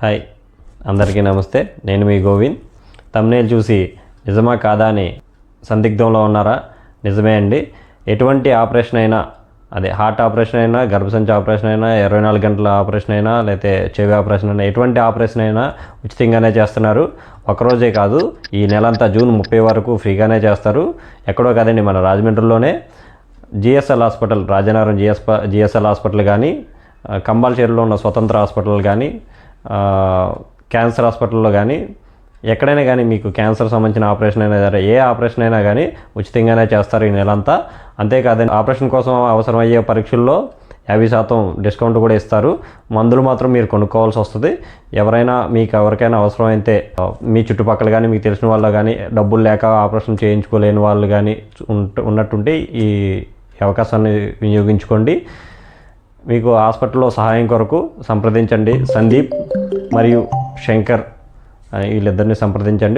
Hi, అందరికీ నమస్తే. నేను మీ గోవింద్. థంబ్నెయిల్ చూసి నిజమా కాదా అని సందిగ్ధంలో ఉన్నారా? నిజమే అండి. ఎటువంటి ఆపరేషన్ అయినా, అదే హార్ట్ ఆపరేషన్ అయినా, గర్భసంచి ఆపరేషన్ అయినా, 24 గంటల ఆపరేషన్ అయినా, లేకపోతే చెవి ఆపరేషన్ అయినా, ఎటువంటి ఆపరేషన్ అయినా ఉచితంగానే చేస్తున్నారు. ఒకరోజే కాదు, ఈ నెలంతా జూన్ 30 వరకు ఫ్రీగానే చేస్తారు. ఎక్కడో కాదండి, మన రాజమండ్రిలోనే GSL hospital, Rajanagaram GSL hospital కానీ, కంబాల్చేరులో ఉన్న స్వతంత్ర హాస్పిటల్ కానీ, క్యాన్సర్ హాస్పిటల్లో కానీ, ఎక్కడైనా కానీ మీకు క్యాన్సర్ సంబంధించిన ఆపరేషన్ అయినా సరే, ఏ ఆపరేషన్ అయినా కానీ ఉచితంగానే చేస్తారు ఈ నెలంతా. అంతేకాదండి, ఆపరేషన్ కోసం అవసరమయ్యే పరీక్షల్లో 50% డిస్కౌంట్ కూడా ఇస్తారు. మందులు మాత్రం మీరు కొనుక్కోవాల్సి వస్తుంది. మీకు ఎవరికైనా అవసరమైతే మీ చుట్టుపక్కల కానీ, మీకు తెలిసిన వాళ్ళు కానీ, డబ్బులు లేక ఆపరేషన్ చేయించుకోలేని వాళ్ళు కానీ ఉన్నట్టుంటే ఈ అవకాశాన్ని వినియోగించుకోండి. మీకు హాస్పిటల్లో సహాయం కొరకు సంప్రదించండి. సందీప్ మరియు శంకర్ వీళ్ళిద్దరిని సంప్రదించండి.